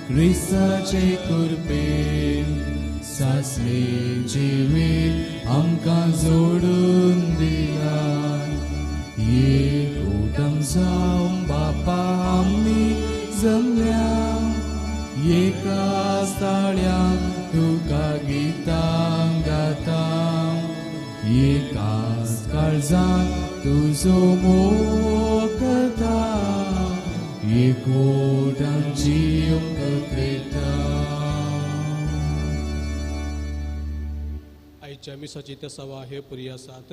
Christaचे कृपेन सासरे जिवीत आमकां जोडून दिलाय. एकूटम जावन बापा आमी जमल्या, एकाच ताळ्यान तुका गितां गाता, एकाच काळजान तुजो मोग करता, एकूटम जिवंक क्रेता. आयच्या मिसाची ते सवा हे पुरी आसात.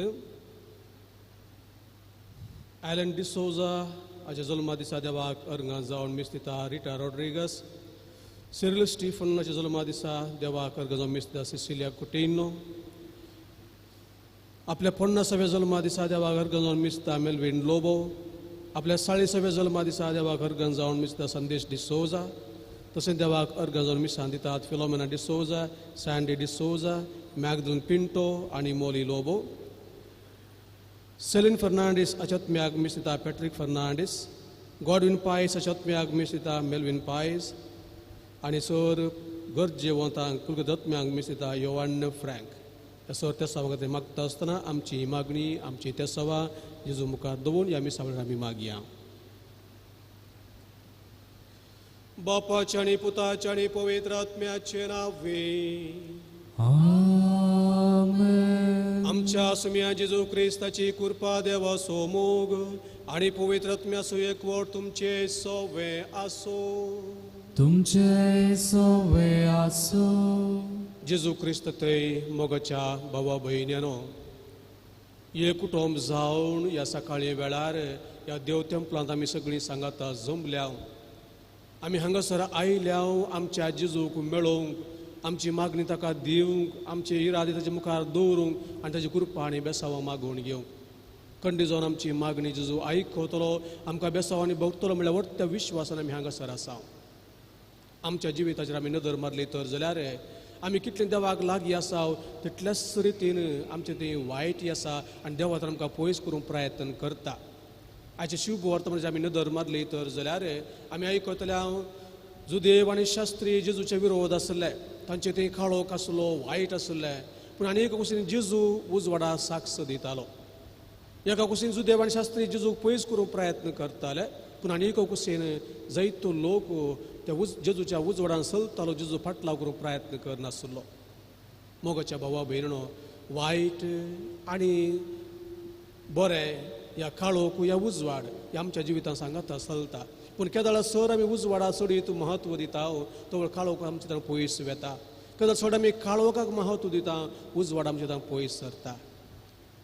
ॲलन डिसोजा हाच्या जल्मा दिसा देवाक अर्गां जावन मीस दिता रिटा रॉड्रिगस. सिरिल स्टीफन हाच्या जल्मा दिसा देवाक अर्गां जावन मीस दिता सिसिलिया कुटिनो. आपल्या 50व्या जल्मा दिसा देवाक अर्गां जावन मीस दिता मेल्विन लोबो. आपल्या 40व्या जल्मा दिसा देवाक अर्गां जावन मीस दिता संदेश डिसोजा. तशेंच देवाक अर्गां जावन मिसां दितात फिलोमेना डिसोजा, सॅन्डी डिसोजा, मॅगदलन पिंटो आनी मोली लोबो. सेलिन फर्नांडीस अचत्म्याक मीस दिता पॅट्रिक फर्नांडीस. गॉडविन पायस अचत्म्याक मीस दिता मेल्विन पायस. आनी सर गरजेवंतांक कुलगदत्म्यांक मीस दिता योवान फ्रँक. सर त्या सवा खातीर मागता आसतना आमची मागणी आमची त्या सवा जेजू मुखार दवरून ह्या मिसा वेळार आमी मागया. बापाचे आनी पुताचे आनी पवित्र आत्म्याचे नांवे. आमेन. आमच्या सुम्या जेजू क्रिस्ताची कृपा देवाचो मोग आनी पवित्र आत्म्याचो एकवट तुमचे सवे आसो. तुमचे सवे आसो. जेजू क्रिस्त थंय मोगाच्या भावा भयण्यानो, हे कुटुंब जावन ह्या सकाळी वेळार ह्या देव तेंपलांत आमी सगळीं सांगाता जमल्या. आमी हांगासर आयल्या आमच्या जेजूक मेळोवंक, आमची मागणी ताका दिवंक, आमचे इरादे ताचे मुखार दवरूंक आनी ताची कृपा आनी बेसांवां मागून घेवंक. खंडी जावन आमची मागणी जेजू आयकतलो, आमकां बेसांवांनी भोगतलो म्हणल्यार वट्ट्या विश्वासान आमी हांगासर आसा. आमच्या जिविताचेर आमी नदर मारली तर जाल्यार आमी कितले देवाक लागीं आसा तितल्याच रितीन आमचें तें वायट आसा आनी देवा तर आमकां पयस करूंक प्रयत्न करता. आयचे शुभ वर्तमानाची आमी नदर मारली तर जाल्यार आमी आयकतल्या जुदेव आनी शास्त्री जेजूचे विरोध आसले, तांचे तें काळोख आसलो, वायट आसले. पूण आनी एका कुशीन जेजू उजवाडा साक्ष दितालो. एका कुशीन जुदेव आनी शास्त्री जेजूक पयस करूंक प्रयत्न करताले, पूण आनी एका कुशीन जायतो लोक त्या जेजूच्या उजवाडान चलतालो, जेजू फाटलाव करूंक प्रयत्न करनासलो. मोगाच्या भावा भयणो, वायट आनी बरें ह्या काळोख ह्या उजवाड ह्या आमच्या जिवितांत सांगाता चलता. पूण केदाळ सर आमी उजवाडा चडीत महत्व दिता तो काळोख आमचे थंय पयस वेता. केदाळ चड आमी काळोखाक महत्व दिता, उजवाड आमचे थंय पयस सरता.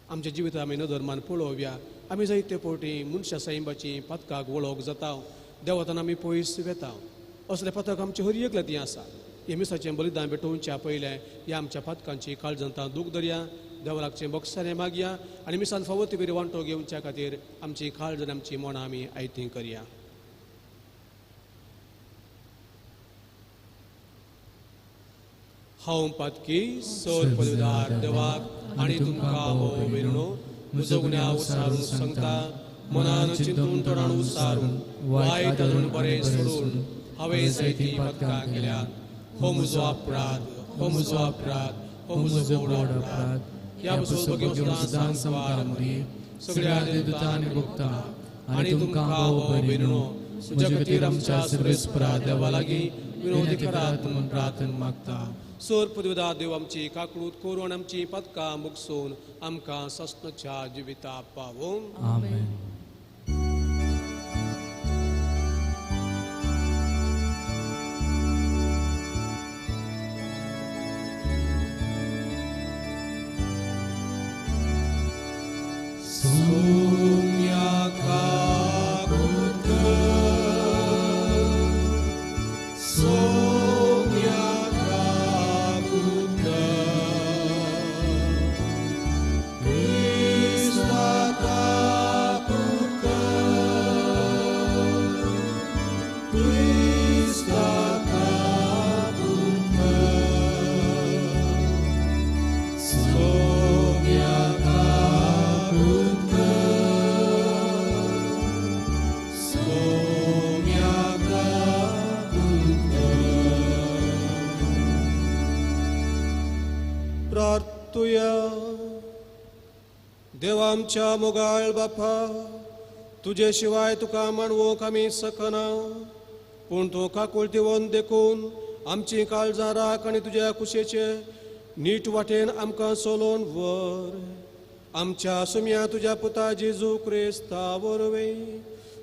आमच्या जिवितांत आमी नदरमान पळोवया, आमी जायते फावटी मनशा सायबाची पथकाक वळख जाता, देवतान आमी पयस वेता. असले पथक आमचे हर एक लाती आसा. हे मिसाचें बलिदान भेटोवच्या पयलें ह्या आमच्या पथकांची काळजांतां दूख धरया, देवळाकचें बक्षाने मागया आनी मिसान फावती बरी वांटो घेवच्या खातीर आमची काळजां आमची मनां आमी आयतीं करया. हांव पातकी सर पदवीदार देवाक आनी तुमकां हो भयणो म्हजो गुन्यांव उसारून सांगता. मनान चिंतून तोंडान उसारून वायट धरून बरें सोडून हांवें जायतीं पथकां केल्यात. हो म्हजो अपराध, हो म्हजो अपराध, हो म्हजो व्हड अपराध. ह्या बसून भगवंतान सांगता सगळ्या देवतांनी भोगता आनी तुमकां हो भयणो म्हज्या खातीर आमच्या सर्वेस्परा देवा लागीं विनोदी करात म्हूण प्रार्थना मागता. सर पदवीदार देव आमची काकूट करून आमची पथकां मुगसून आमकां सस्नच्या जिविता पावों. आमेन. तुया देवा आमच्या मोगाळ बापा तुझे शिवाय तुका मानवोक आमी सकना पूण तूं काकुळतीवन देखून आमची काळजां राख आनी तुज्या कुशेचे नीट वाटेन आमकां सोलोवन व्हर आमच्या सुम्या तुज्या पुता जेजू क्रिस्ता वरवीं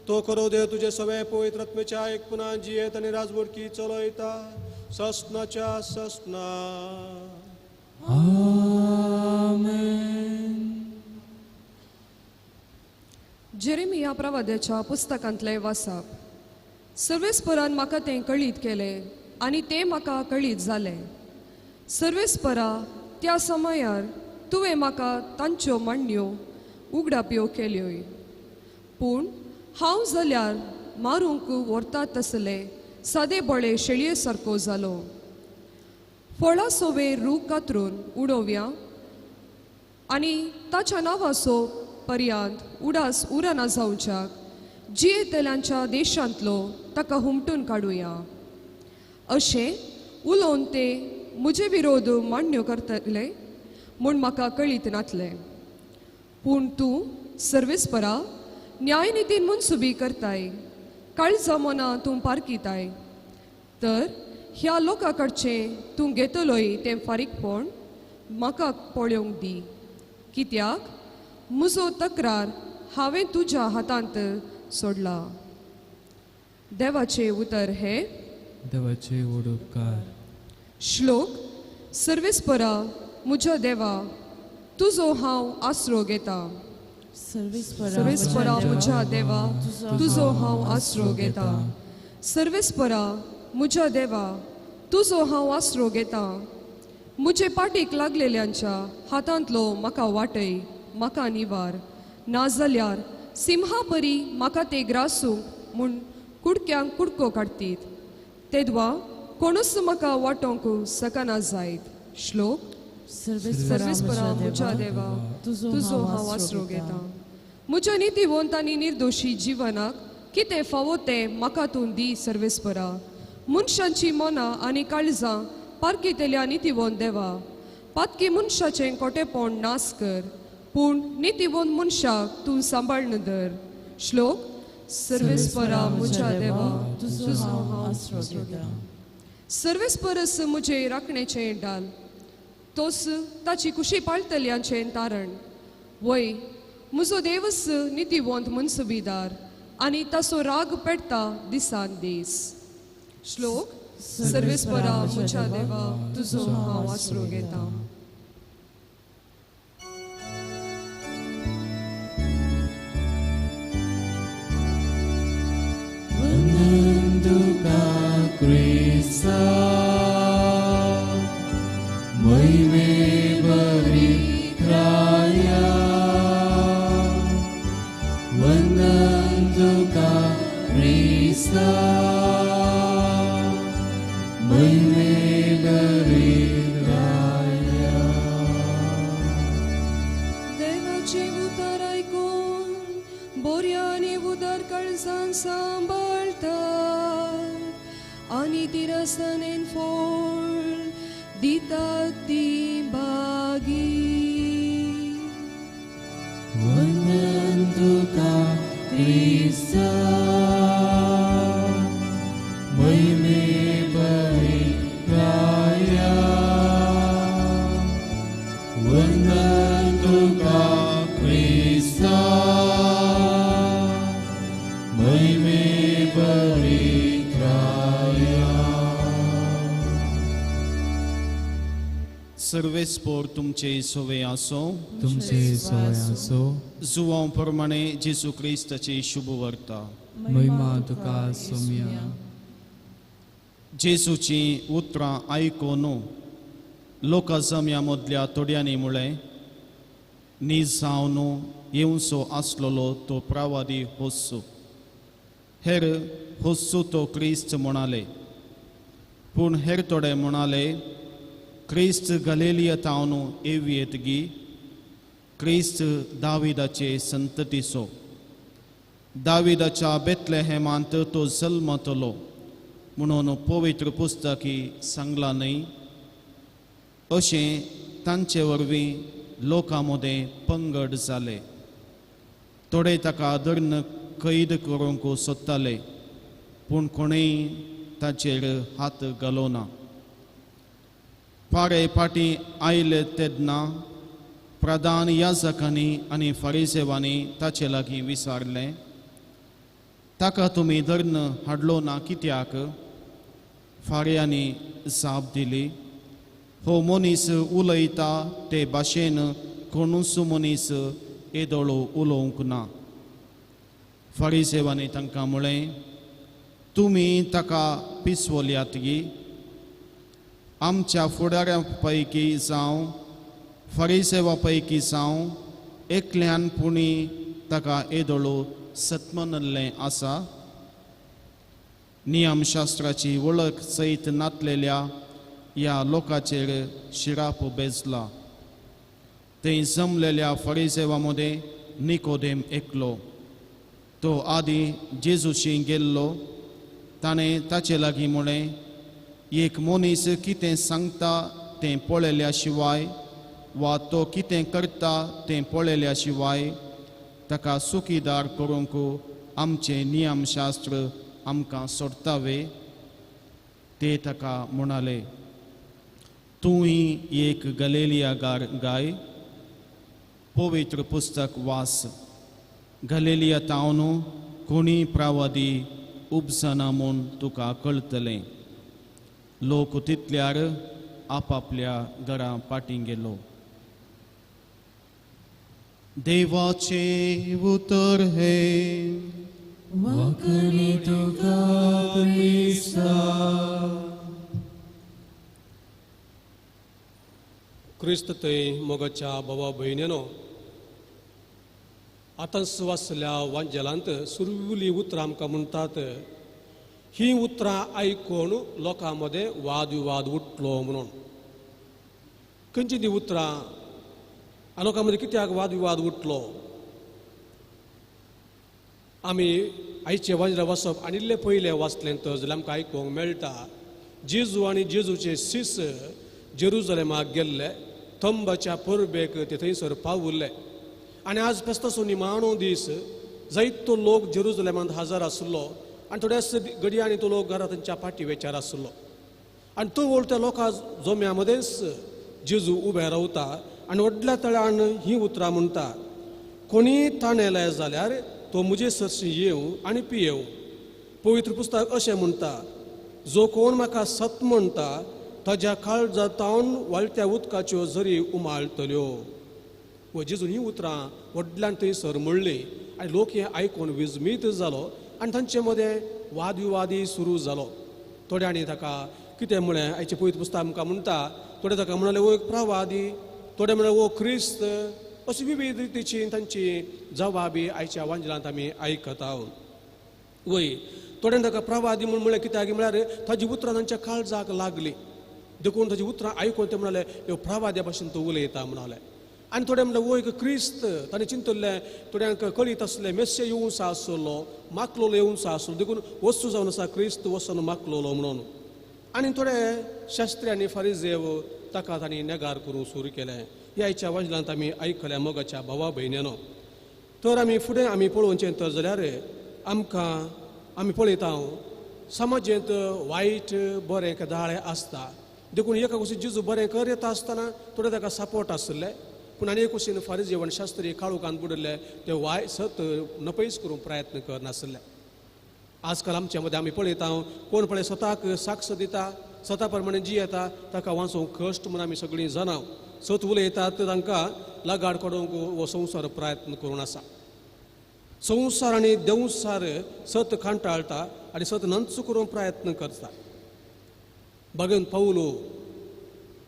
तो खरो देव तुजे सगळे पवित्र आत्मेच्या एकपणान जियेत आनी राजवडकी चलयता ससनाच्या ससना आमेन. जेरेमिया प्रवाद्याच्या पुस्तकांतले वाचप. सर्वेस्परान म्हाका तें कळीत केलें आनी तें म्हाका कळीत जालें. सर्वेस्परा त्या समयार तुवें म्हाका तांच्यो मांडण्यो उगडाप्यो केल्योय पूण हांव जाल्यार मारूंक व्हरता तसले सादे बळे शेळये सारको जालो. फळां सोवे रूख कातरून उडोवया आनी ताच्या नांवाचो पर्यांत उडास उराना जावच्याक जियेतल्यांच्या देशांतलो ताका हुमटून काडुया. अशें उलोवन ते म्हजे विरोध मांडण्यो करतले म्हूण म्हाका कळीत नातलें. पूण तूं सर्वेस्परा न्यायनितीन मुनसुबी करताय काळजा मना तूं पारकिताय तर ह्या लोकां कडचें तूं घेतलोय तें फारीकपण म्हाका पळोवंक दी कित्याक म्हजो तक्रार हांवें तुज्या हातांत सोडला. देवाचें उतर हे देवाचे उपकार. श्लोक. सर्वेस्परा म्हज्या देवा तुजो हांव आसरो घेता. सर्वेस्परा म्हज्या देवा तुजो हांव आसरो घेता. सर्वेस्परा म्हज्या देवा तुजो हांव आसरो घेता. म्हजे पाटीक लागलेल्यांच्या हातांतलो म्हाका वाटय म्हाका निवार नाजाल्यार सिंहा परी म्हाका ते ग्रासूंक म्हूण कुडक्यांक कुडको काडटीत तेदवा कोणूच म्हाका वाटोवंक सकना जायत. श्लोक. सर्वेस्परा म्हज्या देवा तुजो हांव आसरो घेता. म्हज्या नितीवंत आनी निर्दोशी जिवनाक कितें फावो तें म्हाका तूं दी. सर्वेस्परा मनशांची मनां आनी काळजां पारकितेल्या नितीवंत देवा पातकी मनशाचें खोटेपण नास कर पूण नितीवंत मनशाक तूं सांबाळन धर. श्लोक. सर्वेस्परा म्हज्या देवा तुजो हांव आसरो घेता. सर्वेस्परस म्हजे राखणेचें डाल तोस ताची कुशी पाळतल्यांचें तारण वय म्हजो देवस नितीवंत मनसुबीदार आनी ताचो राग पेटता दिसान दीस. श्लोक. सर्वेस्परा म्हज्या देवा तुजो हांव आसरो घेता. वंदन तुका क्रिस्ता महिमे बरी राया. वंदन तुका क्रिस्ता महिमे बरी राया. देवाचे उतर ऐकून बोऱ्याने उदर काळजान सांबाळता आनी तिरसनेन फळ दितात ती बागी. वंदन तुका क्रिस्ता महिमे बरी राया. वंदन तुका क्रिस्ता महिमे बरी राया. सर्वेस्पोर तुमचे सोवे आसो. तुमचे सोय आसो. जुवां प्रमाणे जेजू क्रिस्ताची शुभ वार्ता. महिमा तुका सोम्या. जेजूची उतरां आयकून लोकां जम्या मदल्या तोड्यांनी म्हळें नीज जावन येवचो आसलोलो तो प्रवादी होस्सू. हेर होस्सू तो क्रिस्त म्हणाले पूण हेर थोडे म्हणाले क्रिस्त गलिलियांतावन येतगी क्रिस्त दाविदाचे संततीचो. दाविदाच्या बेतलेहेमांत तो जल्मतलो म्हणून पवित्र पुस्तकी सांगला न्हय. अशें तांचे वरवीं लोकां मदें पंगड जाले. थोडे ताका धरून कैद करूंक सोदताले, पूण कोणेय ताचेर हात घालोना. पारे फाटीं आयले तेन्ना प्रधान याजकांनी आनी फारिसेवांनी ताचे लागीं विचारलें, ताका तुमी धरून हाडलो ना कित्याक? फार्यांनी जाप दिली, हो मनीस उलयता ते भाशेन कोणूच मनीस येदोळो उलोवंक ना. फारिसेवांनी तांकां म्हळें, तुमी ताका पिसवल्यात गी. आमच्या फुडाऱ्यां पैकी जावं फारिसेवा पैकी जावं एकल्यान पुणी ताका येदोळो सत्मनल्लें आसा. नियमशास्त्राची वळख सयत नातलेल्या ह्या लोकांचेर शिराप बेजला. थंय जमलेल्या फारिसेवा मदें निकोदेम एकलो. तो आदी जेजूशी गेल्लो. ताणें ताचे लागीं म्हळें, एक मनीस कितें सांगता तें पळयल्या शिवाय वा तो कितें करता तें पळयल्या शिवाय ताका सुखीदार करूंक आमचें नियमशास्त्र आमकां सोडतावे. ते ताका म्हणाले, तूंय एक गलिलियाकार गाय. पवित्र पुस्तक वास. गलिलियांतावन कोणी प्रवादी उपजना म्हूण तुका कळटलें. लोक तितल्यार आपापल्या घरा पाटी गेलो. देवाचे उतर हे वखरी तुका क्रिस्ता. क्रिस्त थंय मोगाच्या भावा भयणीनो, आतां वाचल्या वांजेलांत सुरविल्लीं उतरां आमकां म्हणटात, ही उतरां आयकून लोकां मदें वादविवाद उठलो म्हणून. खंयची ती उतरां आनी लोकां मदें कित्याक वादविवाद उठलो? आमी आयचे वांजेला वचप आनी इल्लें पयलें वाचलें तर जाल्यार आमकां आयकूंक मेळटा, जेजू आनी जेजूचे शिस जेरुजलेमाक गेल्ले. थंबाच्या परबेक ते थंयसर पावुल्ले. आनी आज पेस्तसो निमाणो दीस जायतो लोक जेरुजलेमांत हजर आसलो आनी थोड्याच घडयांनी तो लोक घरा तांच्या पाटी वेचार आसलो. आनी तो वळत्या लोकां जोम्या मदेंच जेजू उबे रावता आनी व्हडल्या तळ्यान ही उतरां म्हणटा, कोणी ताणेले जाल्यार तो म्हजे सरशी येवं आनी पियेवं. पवित्र पुस्तक अशें म्हणटा, जो कोण म्हाका सत म्हणटा ताज्या काळजांतावन वळत्या उदकाच्यो झरी उमाळटल्यो. व जेजून ही उतरां व्हडल्यान थंयसर म्हणली आनी लोक हें आयकून विजमीत जालो आनी तांचे मदें वादविवादी सुरू जालो. थोड्यांनी ताका कितें म्हळें, आयचे पवित्र पुस्तक आमकां म्हणटा, थोडे ताका म्हणाले वो एक प्रवादी, थोडे म्हळें वो क्रिस्त. अशी विविध रितीची तांची जबाबी आयच्या वांजेलांत आमी आयकता. वय थोड्यान ताका प्रवादी म्हूण म्हळें कित्याक म्हळ्यार ताजी उतरां तांच्या काळजाक लागली देखून ताजी उतरां आयकून ते म्हणाले ह्यो प्रवाद्या भाशेन तो उलयता म्हणाले. आनी थोडे म्हणले वो एक क्रिस्त. ताणें चिंतल्लें थोड्यांक कळीत आसलें मेस्से येवूंसा आसलो, माकलोलो येवूंसा आसलो, देखून वस्तू जावन आसा क्रिस्त वचून माकलोलो म्हणून. आनी थोडे शास्त्री आनी फारिजेव ताका तांणी नेगार करूंक सुरू केलें. ह्या आयच्या वांजेलांत आमी आयकल्या मोगाच्या भावा भयणीनो. तर आमी फुडें आमी पळोवचें तर जाल्यार आमी पळयता समाजेंत वायट बरें दाळे आसता. देखून एका कुशीन जेजू बरें कर येता आसतना थोडे ताका सपोर्ट आसले, पूण आनी एक कुशीन फारिजेव आनी शास्त्री काळोखान बुडिल्ले ते सत नपयस करूंक प्रयत्न करनासले. आजकाल आमच्या मदें आमी पळयता कोण पळय स्वताक साक्ष दिता, स्वता प्रमाणे जी येता ताका वाचूंक कश्ट म्हणून आमी सगळीं जाणां सत उलयतात तांकां लगाड काडूंक हो संवसार प्रयत्न करून आसा. संवसार आनी देवसार सत कांटाळटा आनी सत नंच करूंक प्रयत्न करता. भगवन पौलो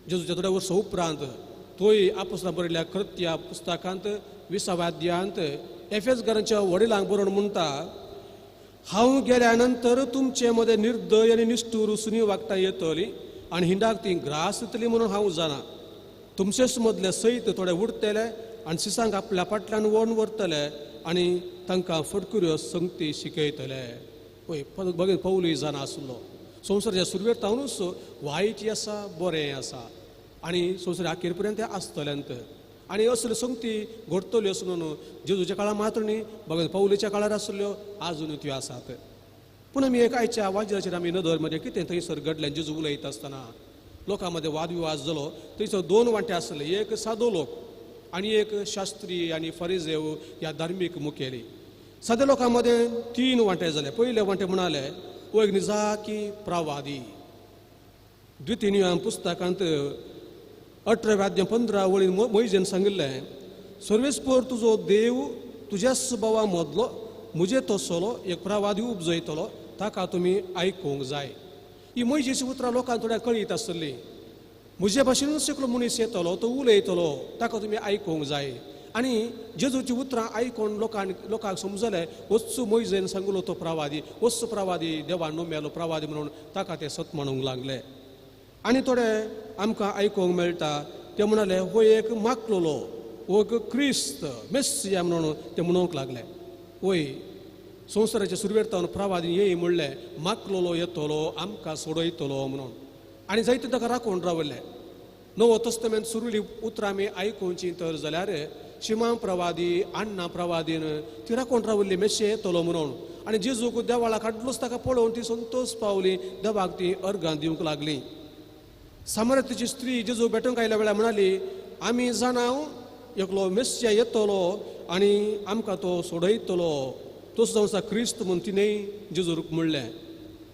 जेजूच्या थोड्या वर्सां उपरांत तोय आपोस्तालां बरयल्ल्या कृत्या पुस्तकांत 20व्या अध्यायांत एफेसकारांच्या वडिलांक बरोवन म्हणटा, हांव गेल्या नंतर तुमचे मदें निर्दय आनी निश्ठूर सुनी वागता येतली आनी हिंडाक ती ग्रास येतली म्हणून हांव जाणा. तुमचेच मदले सैत थोडे उरतले आनी सिसांक आपल्या फाटल्यान वळून व्हरतले आनी तांकां फटकुऱ्यो संगती शिकयतले. पळय भगवन पौलूय जाणा आसलो संवसाराच्या सुरवेर तावनूच वायट आसा बरें आसा. आनी संवसार अखेर पर्यंत ते आसतल्यांत आनी असल्यो संगती घडटल्यो म्हणून जेजूच्या काळार मात्र न्ही भगत पौलीच्या काळार आसल्यो आजून त्यो आसात. पूण आमी एक आयच्या वाजेराचेर आमी नदर म्हणजे कितें थंयसर घडलें जेजू उलयता आसतना लोकां मदें वादविवाद जालो. थंयसर दोन वांटे आसले, एक सादो लोक आनी एक शास्त्री आनी फरिजेव ह्या धार्मीक मुखेली. साद्या लोकां मदें 3 वांटे जाले. पयले वांटे म्हणाले वो एक निजाकी प्रवादी. द्वितीय पुस्तकांत 18-15 वळीन मोइजेन सांगिल्लें, सर्वेस्पर तुजो देव तुज्या स्वभावा मदलो मुजे तसलो एक प्रवादी उपजयतलो, ताका तुमी आयकूंक जाय. ही मोइजेची उतरां लोकांक थोड्या कळीत आसतली. म्हजे भाशेनूच एकलो मनीस येतलो, तो उलयतलो, ताका तुमी आयकूंक जाय. आनी जेजूची उतरां आयकून लोकांक समजलें वच्चू मोइजेन सांगलो तो प्रवादी, वच्चू प्रवादी देवान नोमेलो प्रवादी म्हणून ताका ते सत म्हणूंक लागले. आनी थोडे आमकां आयकूंक मेळटा ते म्हणाले हो एक मागलोलो, हो एक क्रिस्त मेस्सिया म्हणून ते म्हणूंक लागले. वय संवसाराच्या सुरवेर प्रवादी येय म्हणलें मागलोलो येतलो, आमकां सोडयतलो म्हणून. आनी जायते ताका राखून रावले. नवो तस्तमेंत सुरली उतरां आमी आयकूंची तर जाल्यार शिमा प्रवादी अण्णा प्रवादीन ती राखून रावल्ली मेस्सिया येतलो म्हणून. आनी जेजूक देवाळाक हाडलोच ताका पळोवन ती संतोश पावली, देवाक ती अर्गां दिवंक लागली. सामर्थ्याची स्त्री जेजू भेटूंक आयल्या वेळार म्हणाली आमी जाणाव एकलो मेस्सिया येतलो आनी आमकां तो सोडयतलो, तोच जावन आसा क्रिस्त म्हणून तिणेंय जेजूक म्हणलें.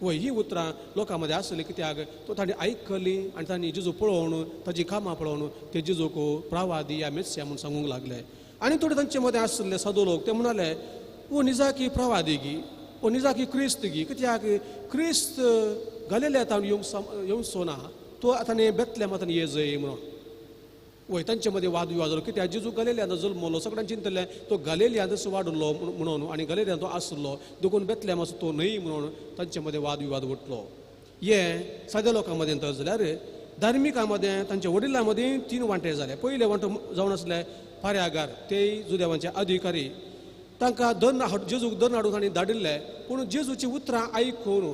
वय ही उतरां लोकां मदें आसली, कित्याक तो तांणी आयकली आनी तांणी जेजू पळोवन ताजी कामां पळोवन ते जेजूक प्रवादी या मेस्सिया म्हणून सांगूंक लागले. आनी थोडे तांचे मदें आसले सादो लोक ते म्हणाले वो निजाकी प्रवादी गी, वो निजाकी क्रिस्त गी, कित्याक क्रिस्त गलिलेंतान येवंक सोना, तो आतां बेतलेहमांत ये जय म्हणून. वय तांचे मदें वादविवाद जालो, कित्याक जेजू गलिलेंत जल्मलो. सगळ्यांनी चिंतलें तो गलिलियांतच वाडलो म्हणून आनी गलिलियांत तो आसलो, देखून बेतलेहमाचो तो न्हय म्हणून तांचे मदें वादविवाद उठलो. हे साद्या लोकां मदें तर जाल्यार धार्मिकां मदें तांच्या वडिलां मदीं 3 वांटे जाले. पयले वांटो जावन आसले फार्यागार, ते जुदेवांचे अधिकारी. तांकां जेजूक दर हाडून तांणी धाडिल्ले, पूण जेजूची उतरां आयकून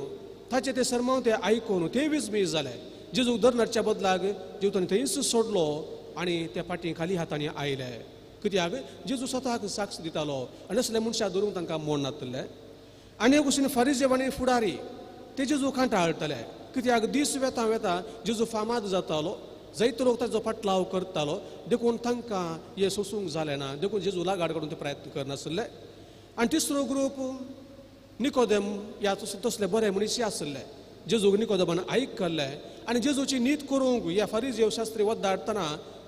ताचे ते सरमन ते आयकून ते विस्मीत जाले. जेजूक दर हाडच्या बदलाक जेजू तांणी थंयच सोडलो आनी त्या फाटीं खाली हातांनी आयले. कित्याक जेजू स्वताक साक्ष दितालो आनी असले मनशाक धरून तांकां मोड नातले. आनी एक भशेन फारिजेव आनी फुडारी ते जेजू कांटाळटले, कित्याक दीस वेता वेता जेजू फामाद जातालो, जायते लोक ताचो फाटलाव करतालो, देखून तांकां हे सोसूंक जालें ना, देखून जेजू लागाड काडून ते प्रयत्न करनासले. आनी तिसरो ग्रूप निकोदेम ह्या तसले बरे मनीस आसले. जेजूक निकोदेमान आयकल्ले आनी जेजूची नीत करूंक ह्या फारिजेव शास्त्री वद्दाडटना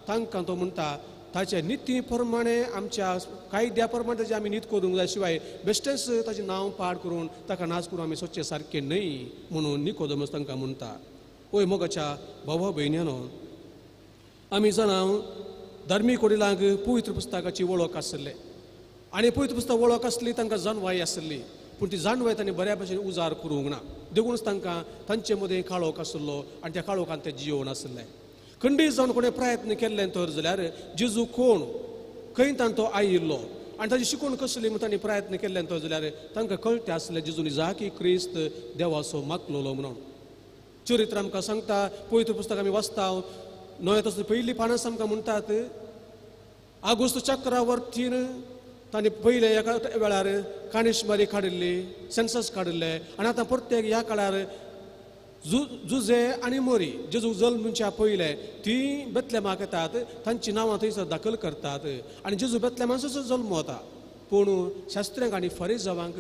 तांकां तो म्हणटा ताचे निती प्रमाणे आमच्या कायद्या प्रमाणे ताची आमी नीत करूंक जाय, शिवाय बेश्टेच ताचें नांव पाड करून ताका नाच करून आमी सोदचें सारकें न्हय म्हणून निकोदेमस तांकां म्हणटा. ओय मोगाच्या भावा भयण्यानो, आमी जाणां धार्मीक वडिलांक पवित्र पुस्तकाची वळख आसले आनी पवित्र पुस्तक वळख आसली तांकां जाणवाय आसली, पूण ती जाणवाय तांणी बऱ्या भशेन उजार करूंक ना. देखूनच तांकां तांचे मदें काळोख आसलो आनी त्या काळोखान ते जियोन आसले. खंडीत जावन कोणें प्रयत्न केल्ले तर जाल्यार जेजू कोण, खंय तांणी तो आयिल्लो आनी ताची शिकवण कसली म्हूण तांणी प्रयत्न केल्ले तर जाल्यार तांकां कळटें आसलें जेजू निजाकी क्रिस्त देवाचो मागलोलो म्हणून. चरित्र आमकां सांगता, पवित्र पुस्तक आमी वाचता, नव्या तसली पयलीं पानां आमकां म्हणटात आगोस्त चक्रवर्तीन तांणी पयले एका वेळार काणेशमारी काडिल्ली, सेन्सस काडिल्ले आनी आतां प्रत्येक ह्या काळार जुजे आनी मोरी जेजू जल्मच्या पयले ती बेतलेहमाक येतात, तांची नांवां थंयसर दाखल करतात आनी जेजू बेतलेहमाचो जल्म जाता. पूण शास्त्र्यांक आनी फरिजेवांक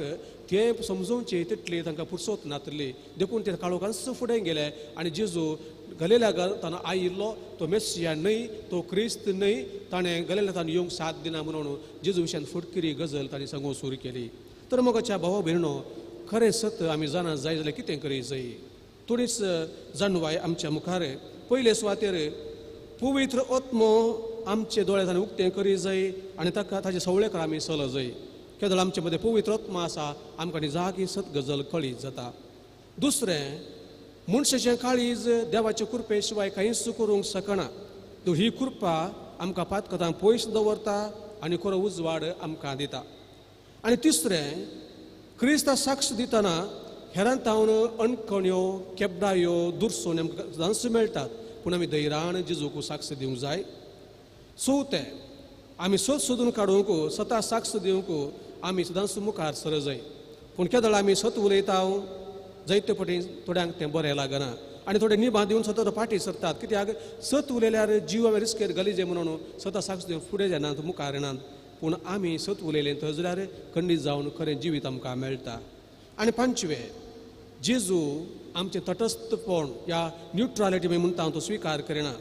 ते समजोवची तितली तांकां फुरसत नातली, देखून ते काळोखान फुडें गेले आनी जेजू गलिल्याक आयिल्लो तो मेस्सिया न्हय, तो क्रिस्त न्हय, ताणें गलिल्यान येवंक साथ दिना म्हणून जेजू विशयान फुडकिरी गजल तांणी सांगूंक सुरू केली. तर मोगाच्या भावा भयणो, खरें सत आमी जाणा जाय जाल्यार कितें करी जाय. थोडीच जाणवाय आमच्या मुखार. पयले सुवातेर पवित्र आत्मो आमचे दोळ्यांनी उक्तें करी जाय आनी ताका ताचे सवळेकार आमी चल जाय. केदळ आमचे मदें पवित्र आत्मा आसा, आमकां निजाकी सत गजल कळीत जाता. दुसरें, मनशाचें काळीज देवाचे कृपे शिवाय कांयच करूंक शकना. ही कृपा आमकां पातकतां पयस दवरता आनी खरो उजवाड आमकां दिता. आनी तिसरें, क्रिस्ता साक्ष दितना हेरांतावन अणकण्यो, केबडायो, दुरसोन आमकां जाणसूं मेळटात, पूण आमी धैर्यान जेजूक साक्ष दिवंक जाय. सो ते आमी सत सोदून काडूंक स्वता साक्ष दिवंक आमी सदांच मुखार सर जाय. पूण केदळ आमी सत उलयता जायते पटी थोड्यांक तें बरें लागना आनी थोडे निभा दिवन सतत फाटी सरतात. कित्याक सत उलयल्यार जीव आमी रिस्केर घालीजे म्हणून स्वता साक्ष दिवन फुडें येनात, मुखार येनात. पूण आमी सत उलयलें थंय जाल्यार खंडीत जावन खरें जिवीत आमकां मेळटा. आनी पांचवे, जेजू आमचें तटस्थपण ह्या न्यूट्रलिटी म्हणटा तो स्विकार करिना.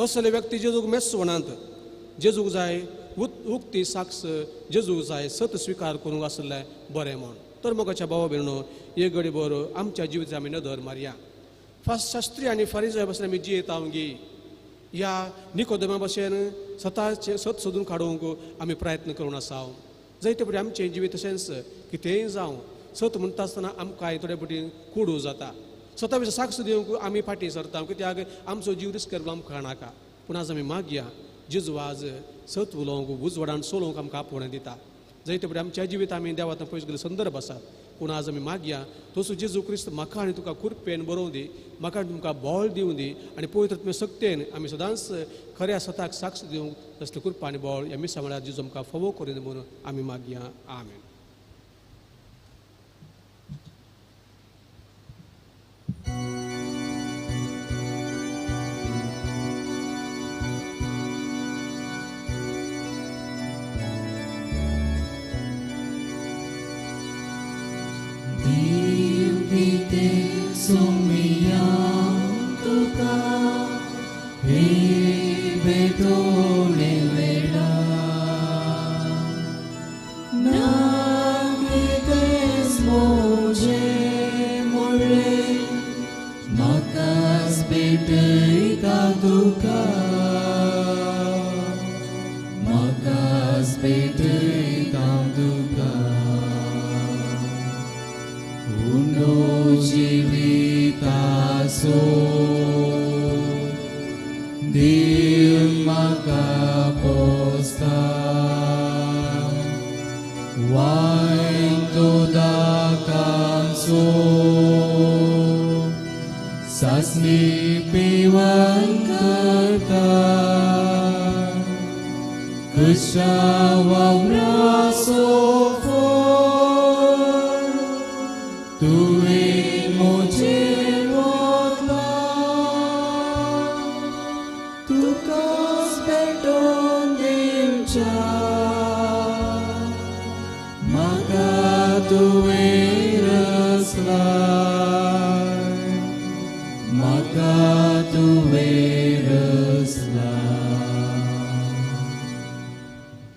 असले व्यक्ती जेजूक मेस्स म्हणत. जेजूक जाय उक्ती साक्ष, जेजूक जाय सत स्विकार करूंक आसलें बरें म्हण. तर मोगाच्या भावा भयणो, एक घडीभर आमच्या जिवितांत आमी नदर मारया. शास्त्री आनी फारिझाय भशेन आमी जियेता गी ह्या निकोदेमा भशेन स्वताचे सत सोदून काडूंक आमी प्रयत्न करून आसा. जायते पटी आमचें जिवीत तशेंच कितेंय जावं सत म्हणटा आसतना आमकां थोडे पटी कुडू जाता. स्वता विशीं साक्ष दिवंक आमी फाटीं सरता. कित्याक आमचो जीव रिस्केर आमकां नाका. पूण आज आमी मागया जेजू आज सत उलोवंक उजवाडान सोलोवंक आमकां आपोवणें दिता. जायते पटी आमच्या जिवीत आमी देवांत पयस गेले संदर्भ आसात. पूण आज आमी मागया तसो जेजू क्रिस्त म्हाका आनी तुका कुरपेन बरोवं दी, म्हाका आनी तुमकां बोळ दिवं दी आनी पवित्र सक्तेन आमी सदांच खऱ्या सताक साक्ष दिवंक तसले कुरपा आनी बोळ ह्या मिसा म्हळ्यार जेजू आमकां फोव करून म्हणून आमी मागया. आमेन.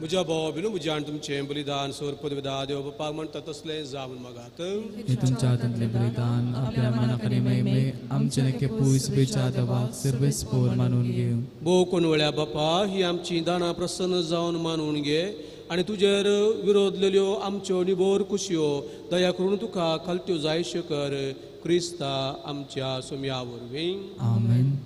म्हज्या भावा बिनू म्हज्या आनी तुमचें बलिदान सोरपद विदा देव बापाक म्हणटा तसलें जावन मागात. हे तुमच्या हातांतले बलिदान आपल्या मनाकडे महिमे आमचे नक्की पुयस बेच्या दवाक सर्वेस पोर मानून घे. भोव कोण वळ्या बापा ही आमची दानां प्रसन्न जावन मानून घे आनी तुजेर विरोधलेल्यो आमच्यो निबोर कुशयो दया करून तुका खालत्यो जायश्यो कर. क्रिस्ता आमच्या सुम्या वरवीं. आमेन.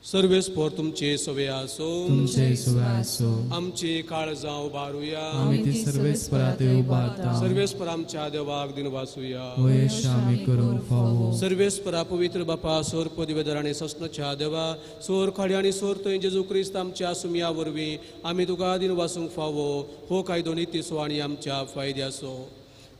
सर्वेस्पोर तुमचे सवे आसो, तुमचे सुवे आसो. आमची काळजां उबारुया, आमी ती सर्वेस्परात उबारता. सर्वेस्पर आमच्या देवाक दिन वासुया. वयश आमी करूंक फावो. सर्वेस्परा पवित्र बापा सोर पदवेदर आनी सस्नच्या देवा सोर खाडी आनी सोर थंय जेजू क्रिस्त आमच्या सुम्या वरवीं आमी तुका दिन वासूंक फावो. हो कायदो नितीसो आनी आमच्या फायद्याचो.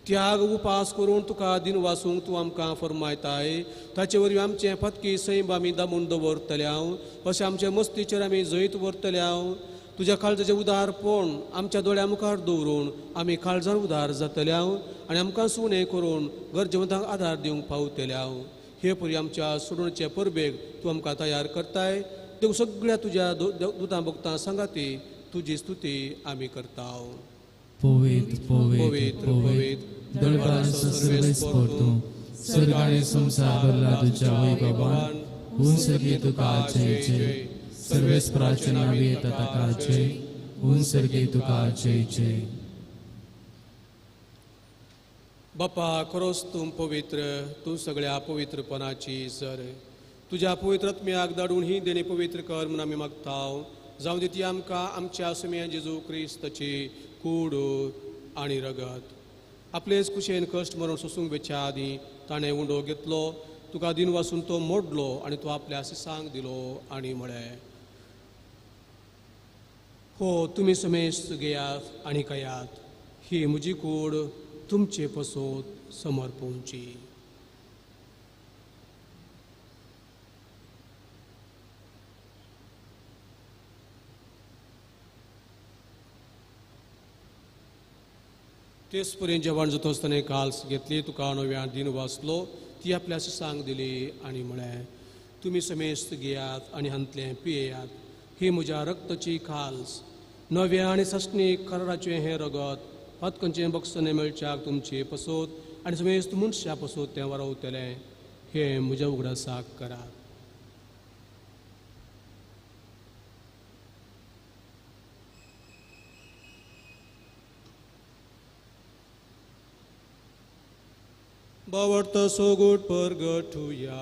त्याग उपास करून तुका दिन वासूंक तूं आमकां फरमायताय. ताचे वरवीं आमचें फतकी सैम आमी दामून दवरतल्याव, अशें आमच्या मस्तीचेर आमी जैत व्हरतल्याव. तुज्या काळजाचें उदारपण आमच्या दोळ्या मुखार दवरून आमी काळजान उदार जातल्याव आनी आमकां सुणे करून गरजेवंतांक आदार दिवंक पावतल्याव. हे परी आमच्या सोडणेचे परबेक तूं आमकां तयार करताय. देव सगळ्या तुज्या दुतां भक्तां सांगाती तुजी स्तुती आमी करताव. पवित्र पवित्र पवित्र पवित्र दरबार सर्वेस्पोर तूं स्वर्ग आनी संसार भरला तुज्या वैभवान. उंसर्गी तुका जय जय. सर्वेस्पराचे नांव येता ताका जय. उंसर्गी तुका जय जय. बापा खरोच तूं पवित्र, तूं सगळ्या पवित्रपणाची सर. तुज्या पवित्र आत्म्याक धाडून ही देणी पवित्र कर म्हूण आमी मागताव. जावं दी ती आमकां आमच्या सुम्या जेजू क्रिस्ताची कूड आनी रगत. आपलेच कुशेन कश्ट मरून सोसूंक वेच्या आदी ताणें उंडो घेतलो. तुका दिन वासून तो मोडलो आणि तो आपल्या शिसांक दिलो आणि म्हळें, हो तुम्ही समेस्त घेयात आणि कयात, ही म्हजी कूड तुमचे पसोत समर्पोवची. तेच पर्यंत जेवण जात आसतना काल्स घेतली, तुका नव्या दिन वाचलो, ती आपल्या शिसांक दिली आणि म्हळें, तुम्ही समेस्त घेयात आणि हांतलें पियेयात, ही म्हज्या रक्ताची खाल्स, नव्या आणि सस्नीक कराराचें हें रगत, पतकंचें बक्षणे मेळच्याक तुमची पसोत आनी समेस्त मनशां पसोत तें वारवतलें, हें म्हज्या उगडासाक करात. बावडता सोगूट परगटुया.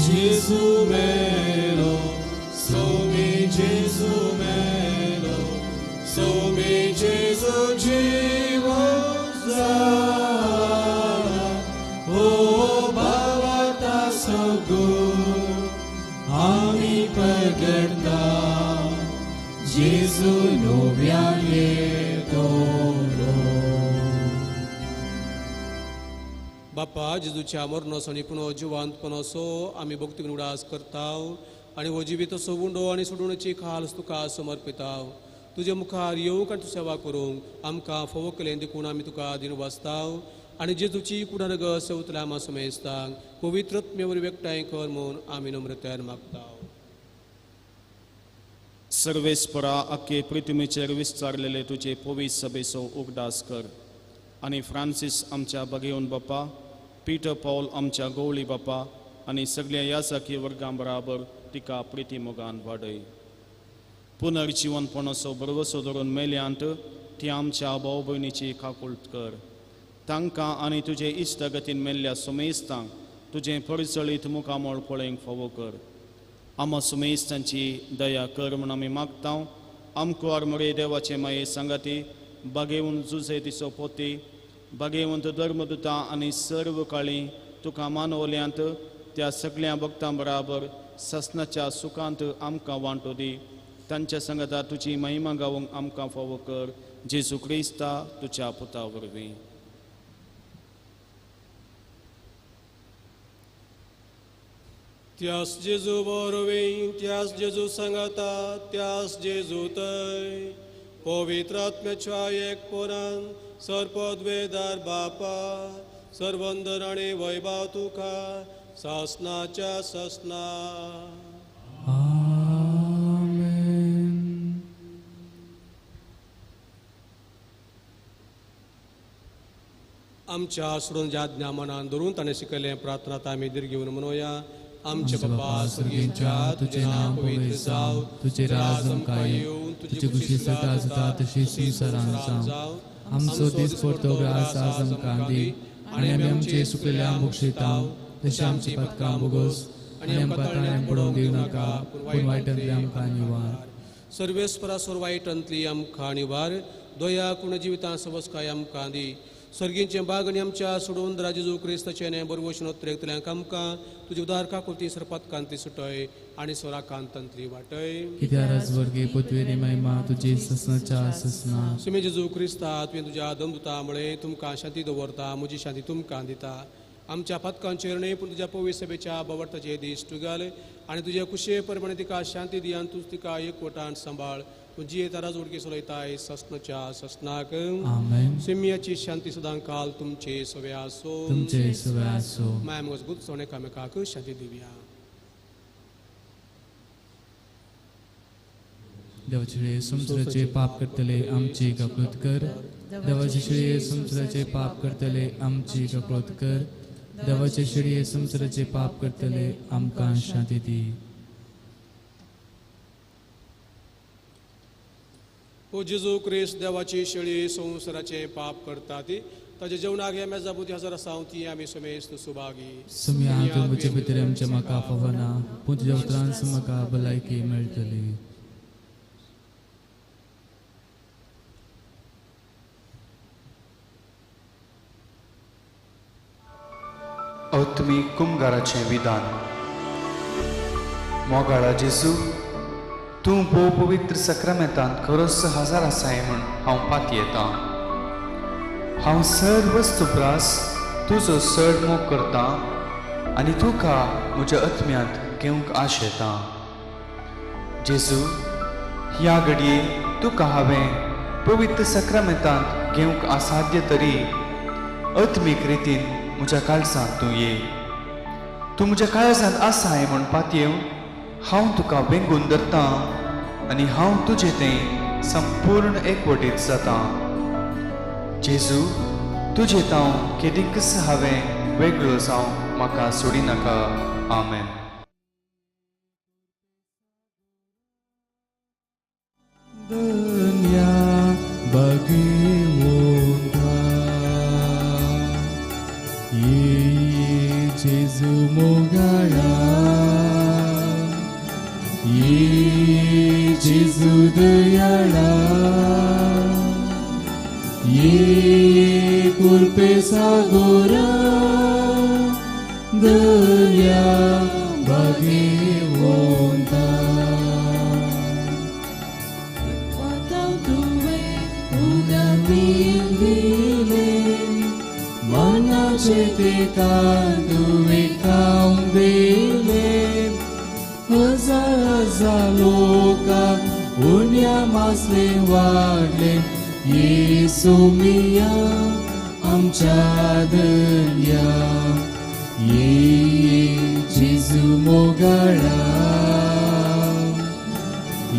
Gesù melo, somi Gesù melo, somi Gesù jivoza. Oh, bhavata so good, ami pergerta, Gesù novia tolo. बाप्पा जेजूच्या मरणसो आनी पुनो जिवंतपणासो आमी भक्तीक उडास करताव आनी हो जिवीत असो उंडो आनी सोडूनची खाल्स तुका समर्पिताव. तुजे मुखार येवंक आनी तूं सेवा करूंक आमकां फोव केलें देखून आमी तुका दिन वाचताव आनी जेजूची कुडारग सेवतल्या आमा समेस्तांक पवित्रत्मेवर व्यक्ताय कर म्हूण आमी नम्रतायेन मागताव. सर्वेस्परा अख्खे पृथ्वीचेर विस्तारलेले तुझे पवित्र सभेचो उगडास कर आणि फ्रांसीस आमच्या बगेवन बाप्पा, पीटर पॉल आमच्या गवळी बाप्पा आणि सगळ्या यासाकी वर्गां बराबर तिका प्रिती मोगान वाडय. पुनर्जीवनपणाचो बरवसो धरून मेल्यांत ती आमच्या भाव भयणीची काकुळट कर. तांकां आनी तुजे इश्टगतीन मेल्ल्या समेस्तांक तुजें परचळीत मुखामोळ पळोवंक फावो कर. आमा समेस्तांची दया कर म्हूण आमी मागतां. आमकां आरमरे देवाचे माये सांगाती, बागेवंत जुजे तिचो पोती, बागेवंत धर्मदुता आनी सर्व काळी तुका मानवल्यांत त्या सगळ्या भक्तां बराबर ससनाच्या सुखांत आमकां वांटो दी. तांच्या संगता तुजी महिमा गावंक आमकां फावो कर. जेजू क्रिस्ता तुज्या पुता वरवीं. त्यास जेजू वरवीं, त्यास जेजू सांगाता, त्यास जेजू थंय पवित्र आत्म्याच्या एकपरान सर्पद्वेदार बापा, सर्वंदर आणि वैभव तुका सासनाच्या ससना. Amen. आमच्या सोडून ज्या ज्ञा मनान धरून ताणें शिकयलें प्रार्थना आमी दीर घेवन म्हणुया. आमचे बाप्पा स्वर्गीच्या, तुझे नाम पवित्र जाव, तुझे राज आमकां येवं, तुझी खुशी सदा जाता तशी संवसारान जावं. आमचो दीस परतो ग्रास आज आमकां दी आनी आमी आमचे सुकयल्यांक बक्षिताव, तशें आमची पथकां बोगोस आनी आमकां ताळ्यान पडोवंक दिवं नाका, पूण वायटांतली आमकां निवार. सर्वेस्परा सोर वायटांतली आमकां निवार. दया करून जिवितां सबसकाय आमकां दी. स्वर्गींचे बागणी आमच्या सोडून राजेजू क्रिस्ताचे न्हय बरवशेन उत्तरेकतल्यांक आमकां तुजी उदार काकुळती सरपतकांती सुटय आनी सोरा कांतांतली वाटय. कित्याक राजवर्गी पृथ्वीरी महिमा तुजी ससनाच्या ससना. सुमे जेजू क्रिस्ता तुवें तुज्या दमदुता मुळे तुमकां शांती दवरता, म्हजी शांती तुमकां दिता. आमच्या पथकांचेर न्हय पूण तुज्या पवित्र सभेच्या बवरताचे दीस तुगाल आनी तुजे कुशे प्रमाणे तिका शांती दी आनी तूं तिका एकवटान सांबाळ. तुजी येता राजवडकी चलयताय ससनाच्या ससनाक. आमेन. सिम्याची शांती सदां काल तुमचे सवे आसो. तुमचे सवे आसो. माय मजबूत सोने एकामेकाक शांती दिवया. देवाचे श्रेय संसाराचे पाप करतले आमची कपलत कर. देवाचे श्रेय संसाराचे पाप करतले आमची कपलत कर. देवाचे श्रेय संसाराचे पाप करतले आमकां शांती दी. ओ जेजू क्रिस्त देवाची शेळी संसाराचे पाप करता ती ताजे जेवणाक हे मेजाबूत हजर आसा ती आमी समेस्त सुभागी. सुम्या तूं म्हजे भितर आमच्या म्हाका फवना, पूण तुज्या उतरांत म्हाका भलायकी मेळटली. अवतमी कुमगाराचें विधान. मोगाळा जेजू, तूं भोव पवित्र सक्रामेंतांत खरोच हजर आसाय म्हूण हांव पाती येता. हांव सर वस्तुप्रास तुजो चड मोग करता आनी तुका म्हज्या आत्म्यांत घेवंक आश येता. जेजू, ह्या घडये तुका हांवें पवित्र सक्रामेंतांत घेवंक असाध्य तरी आत्मीक रितीन म्हज्या काळजांत तूं ये. तूं म्हज्या काळजांत आसाय म्हूण पातयेव हांव तुका वेंगून धरता आनी हांव तुजें तें संपूर्ण एकवटीत जाता. जेजू, तुजें तांव केदींकच हांवें वेगळो जावं म्हाका सोडी नाका. आमेन. दुनिया बघिवोंका ये जेजू मोगाळा, ये जेजू दयाळा, ये कुर्पे सागोरा, दुनिया बघिवोंका. Tuve caundele, हजार लोका उन्या मासले वाढले. येसू मिया आमच्या दर्या, ये जेजू मोगाळा,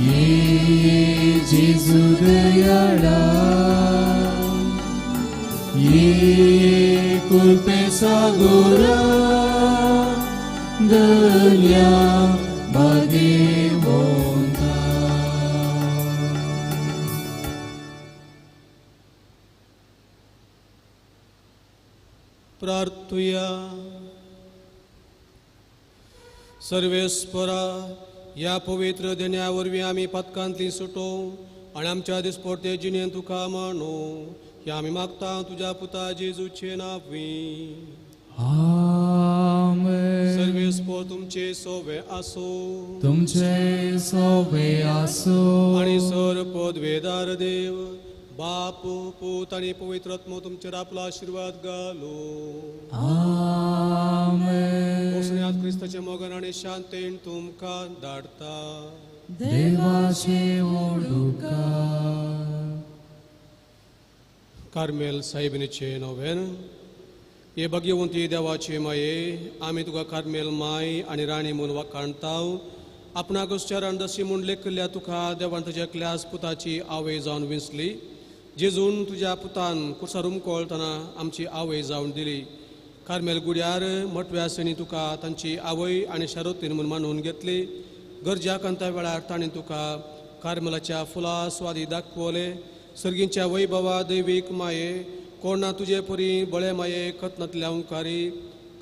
ये जेजू दयाळा, ये कुर्पे सागोरा, दुनिया बघिवोंका. प्रार्थुया. सर्वेस्परा, ह्या पवित्र दिन्या वरवीं आमी पथकांतली सुटो आनी आमच्या दिसपडते जिणेंत तुका मानो. हे आमी मागता तुज्या पुता जेजूचे नांवी. आमेन. सर्वेस्पर तुमचे सोवे आसो, तुमचे सोवे आसो आनी सर पदवेदार देव बाप पूत आनी पवित्र आत्मो तुमचेर आपलो आशिर्वाद घालो. आमेन. पोसण्यात क्रिस्ताचे मोगन आनी शांतेन तुमकां धाडटा. देवाचे ओडुकार. कार्मेल साहिबिनीचे नोवेन. हे भगवंती देवाचे माये, आमी तुका कार्मेल माय आनी राणी म्हूण वखाणता. आपणाक चरण दसी म्हूण लेखिल्ल्या तुका देवान तुज्या एकल्याच पुताची आवय जावन विंचली. जेजून तुज्या पुतान कुसारूम कोळतना आमची आवय जावन दिली. कार्मेल गुड्यार मटव्यासनी तुका तांची आवय आनी शारोतीन म्हूण मानून घेतली. गरजा कंता वेळार ताणें तुका कार्मेलाच्या फुला स्वादी दाखवले. सर्गींच्या वैभवा दैवीक माये, कोणा तुजे परी बळे माये कतनातल्या ओंकारी.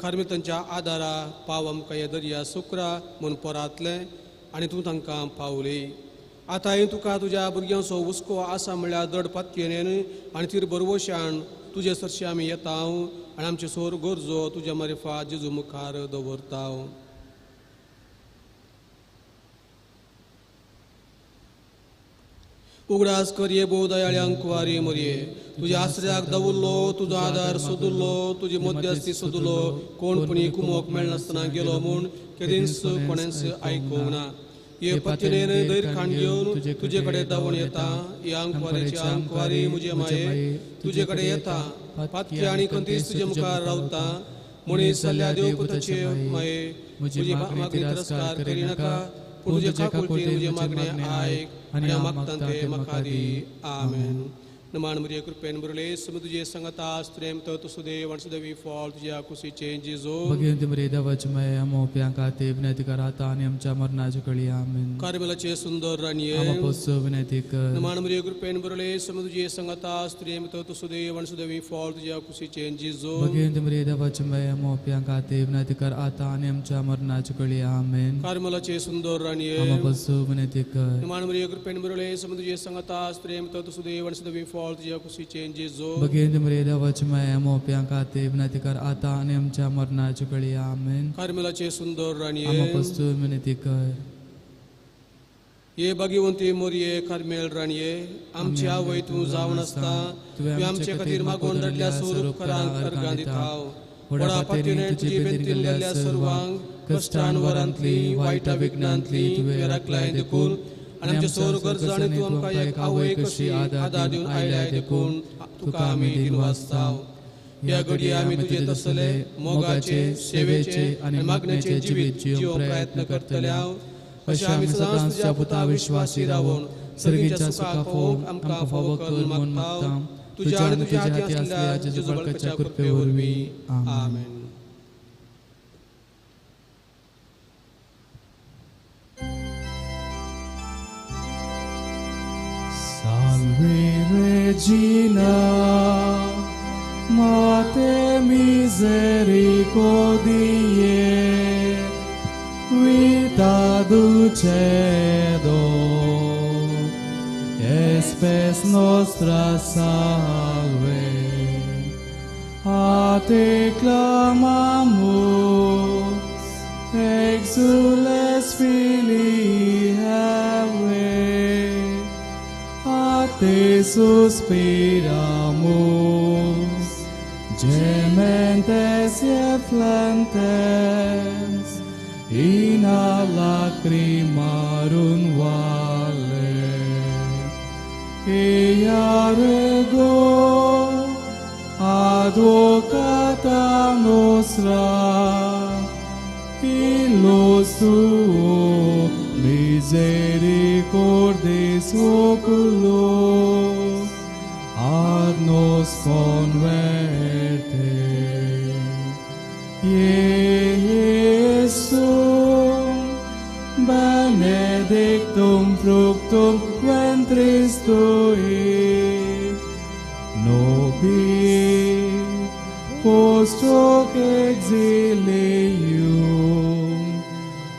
कार्मेल तांच्या आदारा पाव आमकां हे दर्या सुकरा म्हूण परातले आनी तूं तांकां पावली. आतांय तुका तुज्या भुरग्यांचो हुस्को आसा म्हणल्यार दड पातयेन आनी तिर बरवशान तुजे सरशी आमी येता आनी आमचे सोर गरजो तुज्या मारिफा जेजू मुखार दवरता. उगडास कर ये भोव दयाळ्यांक कुवारी मरये. तुज्या आश्रयाक दवरलो, तुजो आदार सोदुल्लो, तुजी मध्यस्थी सोदुलो. कोणपणी कुमोक मेळनासतना गेलो म्हूण केदींच कोणेंच आयकूंक ना. ये पत्नीन दैर खाण घेवन तुजे कडेन धांवून येता. ही आंकवारीची आंकवारी म्हजे माये तुजे कडेन येता. पातकी आनी कंतीस तुजे मुखार रावता. मनीस जाल्ल्या देवपुताचे माये, म्हजी मागणी तिरस्कार करिनाका, पूण तुजे काकुळटीन म्हजे मागणे आयक आनी हांव मागता ते म्हाका दी. आमेन. नमान मरिये कृपेन बरले सम तुजे संगता स्त्रेम तो सुदेव आनी सुदेवी फॉल तुज्या कुशीचे जेजो. भगवंती मरे देवाचमय मोप्यां खातीर विनंती कराता आनी आमच्या मरणाच्या कळी. आमेन. कार्मेलाचे सुंदर राणये, आमकां विनंती कर. नमान मरिये कृपेन बरले सम तुजे संगता स्त्रेम तो सुदेव आनी सुदेवी फॉल तुज्या कुशीचे जेजो. भगवंती मरे देवाचमय मोप्यां खातीर विनंती कराता आनी आमच्या मरणाच्या कळी. आमेन. कार्मेलाचे सुंदर राणये, आमकां विनंती कर. नमान मरिये कृपेन बरले सम तुजे संगता स्त्रेम तो सुदेव आनी सुदेवी फळ तुझ्या कुशीचे जेजो बघेन मरे देवाची माया मोप्या खाते विनंती कर आता आणि आमच्या मरणाच्या कळी आमेन कार्मेलाचे सुंदर राणीये आम्हा पस्तू विनंती कर ये भाग्यवंती मोरये कार्मेल राणीये आमची आवय तू जावन असता तुवें आमचे खातीर मागोन रडल्या स्वरूप करांक अर्गां दिताव वडा पातीने तुजे बेंतीन गेल्ल्या सर्वांक कश्टान वरांतली वायटा विघ्नांतली तुवें राखलाय देखून आणि आमच्या सोर गरजा आणि तू आमकां एक आवय कशी आदार दिवन आयल्याय देखून तुका आमी दिन वाचताव या घडी आमी तुजे तसले मोगाचे सेवेचे आणि मागणेचे जिवीत जिवंक प्रयत्न करतले अशें आमी सदांच तुज्या पुता विश्वासी रावून सर्गीच्या सुखा फोग आमकां फावो कर म्हूण मागता तुज्या आनी तुज्या हाती आसलेल्या जेजू बाळकाच्या कृपे वरवीं आमेन. Salve Regina, Mater misericordiae, vita dulcedo, espes nostra salve. A te clamamus, exules filii Hevae, a te suspiramus, gementes et flentes, in a lacrimarum vale. Ea rego, advocata nostra, illos tuo misericordis oculo, ad nos converte. Iesum, benedictum fructum ventris tui, nobis post hoc exilium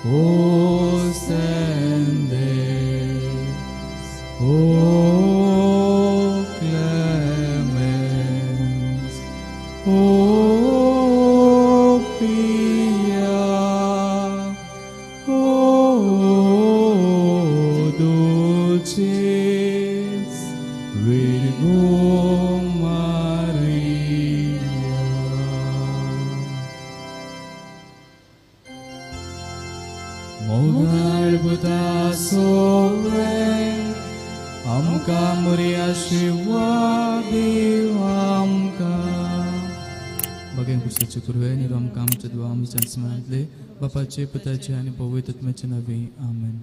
ostendes, o clemens, o pia, o dulcis Virgo Maria. Mogar buta soven, amka Maria शिवादेव आमका. बघेन पुस्तकाचे कुरवे निरम काम चदवा आमच्या स्मरणातले बापाचे पुताचे आणि पवित्र आत्म्याचे नावे आमेन.